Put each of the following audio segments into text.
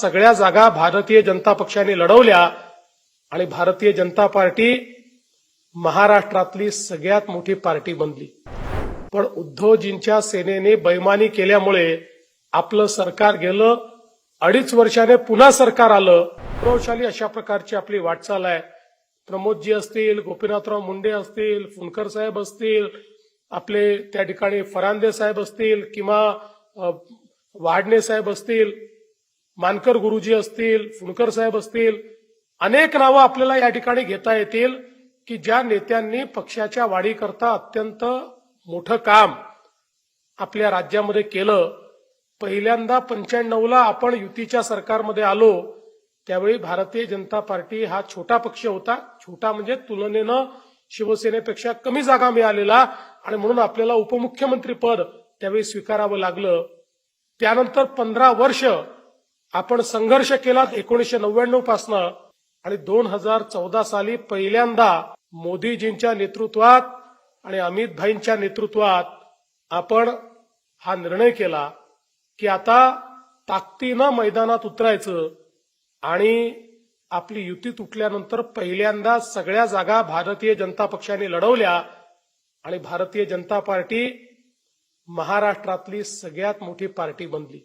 सगळ्या जागा भारतीय जनता पक्षाने लढवल्या आणि भारतीय जनता पार्टी महाराष्ट्रातली सगळ्यात मोठी पार्टी बनली। पण उद्धवजींच्या सेनेने बेईमानी केल्यामुळे आपलं सरकार गेलं, 2.5 वर्षाने पुन्हा सरकार आलं। प्रभावशाली अशा प्रकारची आपली वाटचाल आहे। प्रमोदजी असतील, गोपीनाथराव मुंडे असतील, फुंडकर साहेब असतील, आपले त्या ठिकाणी फरांदे साहेब असतील किंवा वाडणे साहेब असतील, मानकर गुरुजी असतील, फुंडकर साहेब असतील, अनेक नावं आपल्याला या ठिकाणी घेता येतील की ज्या नेत्यांनी पक्षाच्या वाढीकरता अत्यंत मोठं काम आपल्या राज्यामध्ये केलं। पहिल्यांदा 95ला आपण युतीच्या सरकारमध्ये आलो, त्यावेळी भारतीय जनता पार्टी हा छोटा पक्ष होता। छोटा म्हणजे तुलनेनं शिवसेनेपेक्षा कमी जागा मिळालेला, आणि म्हणून आपल्याला उपमुख्यमंत्री पद त्यावेळी स्वीकारावं लागलं। त्यानंतर 15 वर्ष आपण संघर्ष केला 1999 पासून, आणि 2014 साली पहिल्यांदा मोदीजींच्या नेतृत्वात आणि अमित भाईंच्या नेतृत्वात आपण हा निर्णय केला की आता ताकदीनं मैदानात उतरायचं, आणि आपली युती तुटल्यानंतर पहिल्यांदा सगळ्या जागा भारतीय जनता पक्षाने लढवल्या आणि भारतीय जनता पार्टी महाराष्ट्रातली सगळ्यात मोठी पार्टी बनली।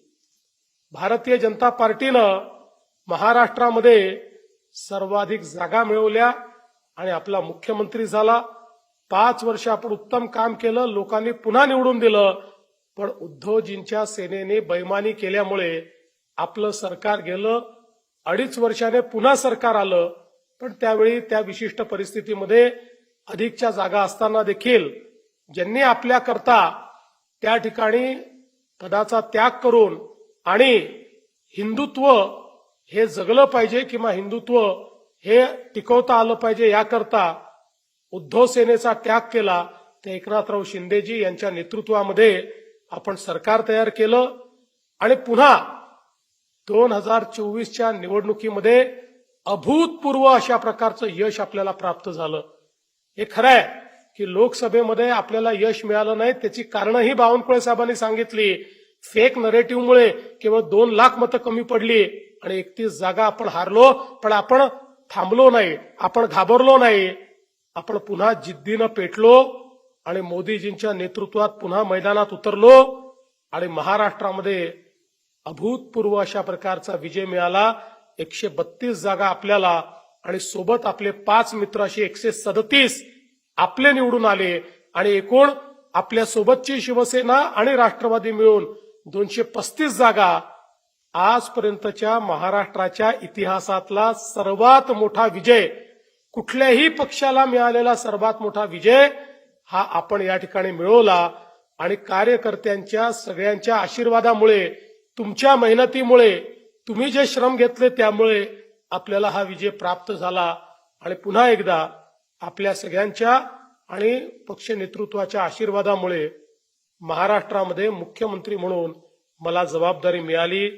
भारतीय जनता पार्टीनं महाराष्ट्रामध्ये सर्वाधिक जागा मिळवल्या आणि आपला मुख्यमंत्री झाला। 5 वर्ष आपण उत्तम काम केलं, लोकांनी पुन्हा निवडून दिलं। पण उद्धवजींच्या सेनेने बेईमानी केल्यामुळे आपलं सरकार गेलं, 2.5 वर्षाने पुन्हा सरकार आलं। पण त्यावेळी त्या विशिष्ट परिस्थितीमध्ये अधिकच्या जागा असताना देखील ज्यांनी आपल्याकरता त्या ठिकाणी पदाचा त्याग करून आणि हिंदुत्व हे जगलं पाहिजे किंवा हिंदुत्व हे टिकवता आलं पाहिजे याकरता उद्धव सेनेचा त्याग केला, ते एकनाथराव शिंदेजी यांच्या नेतृत्वामध्ये आपण सरकार तयार केलं। आणि पुन्हा 2024च्या निवडणुकीमध्ये अभूतपूर्व अशा प्रकारचं यश आपल्याला प्राप्त झालं। हे खरं आहे की लोकसभेमध्ये आपल्याला यश मिळालं नाही, त्याची कारणंही बावनकुळे साहेबांनी सांगितली। फेक नरेटिव्हमुळे केवळ 2 लाख मतं कमी पडली आणि 31 जागा आपण हारलो। पण आपण थांबलो नाही, आपण घाबरलो नाही, आपण पुन्हा जिद्दीनं पेटलो आणि मोदीजींच्या नेतृत्वात पुन्हा मैदानात उतरलो आणि महाराष्ट्रामध्ये अभूतपूर्व अशा प्रकारचा विजय मिळाला। 132 जागा आपल्याला, आणि सोबत आपले 5 मित्र असे 137 आपले निवडून आले, आणि एकूण आपल्या सोबतची शिवसेना आणि राष्ट्रवादी मिळून 235 जागा। आजपर्यंतच्या महाराष्ट्राच्या इतिहासातला सर्वात मोठा विजय, कुठल्याही पक्षाला मिळालेला सर्वात मोठा विजय हा आपण या ठिकाणी मिळवला। आणि कार्यकर्त्यांच्या सगळ्यांच्या आशीर्वादामुळे, तुमच्या मेहनतीमुळे, तुम्ही जे श्रम घेतले त्यामुळे आपल्याला हा विजय प्राप्त झाला। आणि पुन्हा एकदा आपल्या सगळ्यांच्या आणि पक्ष नेतृत्वाच्या आशीर्वादामुळे महाराष्ट्रामध्ये मुख्यमंत्री म्हणून मला जबाबदारी मिळाली।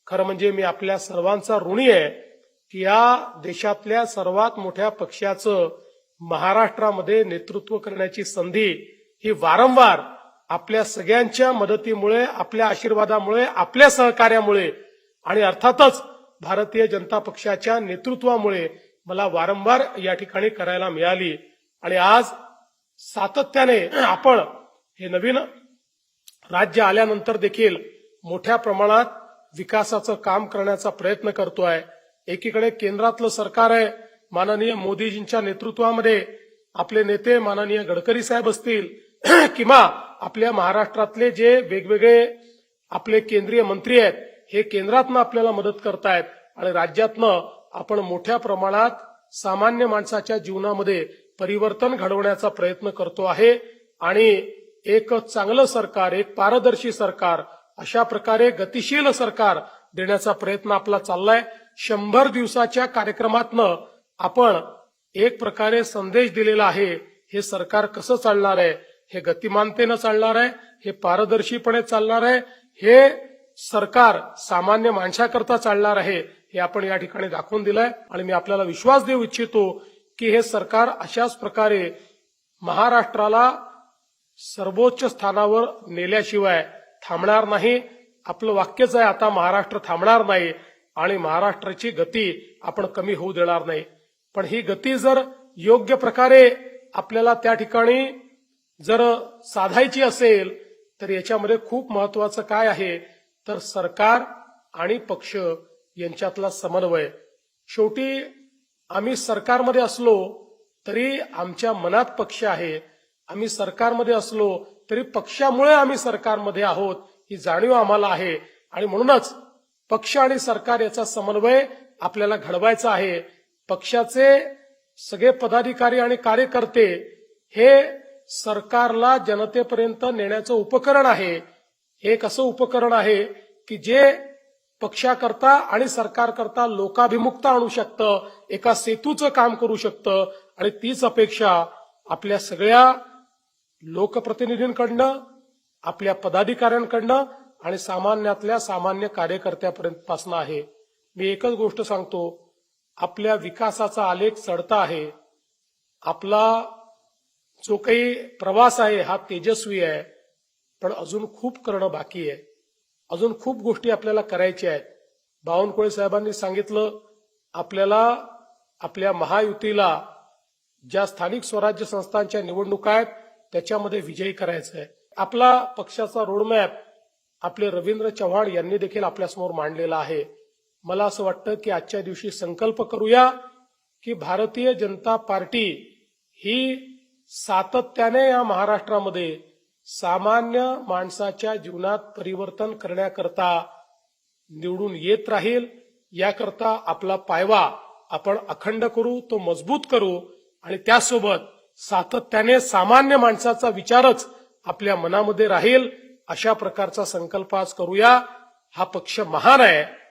खरं म्हणजे मी आपल्या सर्वांचा ऋणी आहे की या देशातल्या सर्वात मोठ्या पक्षाचं महाराष्ट्रामध्ये नेतृत्व करण्याची संधी ही वारंवार आपल्या सगळ्यांच्या मदतीमुळे, आपल्या आशीर्वादामुळे, आपल्या सहकार्यामुळे आणि अर्थातच भारतीय जनता पक्षाच्या नेतृत्वामुळे मला वारंवार या ठिकाणी करायला मिळाली। आणि आज सातत्याने आपण हे नवीन राज्य आल्यानंतर देखील मोठ्या प्रमाणात विकासाचं काम करण्याचा प्रयत्न करतोय। एकीकडे केंद्रातलं सरकार आहे, माननीय मोदीजींच्या नेतृत्वामध्ये आपले नेते माननीय गडकरी साहेब असतील किंवा आपल्या महाराष्ट्रातले जे वेगवेगळे आपले केंद्रीय मंत्री आहेत, हे केंद्रातनं आपल्याला मदत करतायत आणि राज्यातनं आपण मोठ्या प्रमाणात सामान्य माणसाच्या जीवनामध्ये परिवर्तन घडवण्याचा प्रयत्न करतो आहे। आणि एक चांगलं सरकार, एक पारदर्शी सरकार, अशा प्रकारे गतिशील सरकार देण्याचा प्रयत्न आपला चाललाय। 100 दिवसाच्या कार्यक्रमातनं आपण एक प्रकारे संदेश दिलेला आहे, हे सरकार कसं चालणार आहे, हे गतिमानतेनं चालणार आहे, हे पारदर्शीपणे चालणार आहे, हे सरकार सामान्य माणसाकरता चालणार आहे, हे आपण या ठिकाणी दाखवून दिलंय। आणि मी आपल्याला विश्वास देऊ इच्छितो की हे सरकार अशाच प्रकारे महाराष्ट्राला सर्वोच्च स्थानावर नेल्याशिवाय थांबणार नाही। आपलं वाक्यच आहे, आता महाराष्ट्र थांबणार नाही। आणि महाराष्ट्राची गती आपण कमी होऊ देणार नाही. पण ही गती जर योग्य प्रकारे आपल्याला त्या ठिकाणी जर साधायची असेल तर याच्यामध्ये खूप महत्वाचं काय आहे तर सरकार आणि पक्ष यांच्यातला समन्वय. शेवटी आम्ही सरकारमध्ये असलो तरी आमच्या मनात पक्ष आहे, आम्ही सरकारमध्ये असलो तरी पक्षामुळे आम्ही सरकारमध्ये आहोत ही जाणीव आम्हाला आहे. आणि म्हणूनच पक्ष आणि सरकार याचा समन्वय आपल्याला घडवायचा आहे. पक्षाचे सगळे पदाधिकारी आणि कार्यकर्ते हे सरकारला जनतेपर्यंत नेण्याचं उपकरण आहे. हे एक असं उपकरण आहे की जे पक्षाकरता आणि सरकारकरता लोकाभिमुखता आणू शकतं, एका सेतूचं काम करू शकतं. आणि तीच अपेक्षा आपल्या सगळ्या लोकप्रतिनिधींकडनं, आपल्या पदाधिकाऱ्यांकडनं आणि सामान्यातल्या सामान्य कार्यकर्त्यापर्यंत आहे. मी एकच गोष्ट सांगतो, आपल्या विकासाचा आलेख चढता आहे. आपला जो काही प्रवास आहे हा तेजस्वी आहे, पण अजून खूप करणं बाकी आहे. अजून खूप गोष्टी आपल्याला करायच्या आहेत. बावनकुळे साहेबांनी सांगितलं, आपल्याला आपल्या महायुतीला ज्या स्थानिक स्वराज्य संस्थांच्या निवडणुका आहेत त्याच्यामध्ये विजयी करायचं आहे. आपला पक्षाचा रोडमॅप आपले रवींद्र चव्हाण यांनी देखील आपल्यासमोर मांडलेला आहे. मला असं वाटतं की आजच्या दिवशी संकल्प करूया की भारतीय जनता पार्टी ही सातत्याने या महाराष्ट्रामध्ये सामान्य माणसाच्या जीवनात परिवर्तन करण्याकरता निवडून येत राहील. याकरता आपला पायवा आपण अखंड करू, तो मजबूत करू आणि त्यासोबत सातत्याने सामान्य माणसाचा विचारच आपल्या मनामध्ये राहील अशा प्रकारचा संकल्प आज करूया. हा पक्ष महान आहे.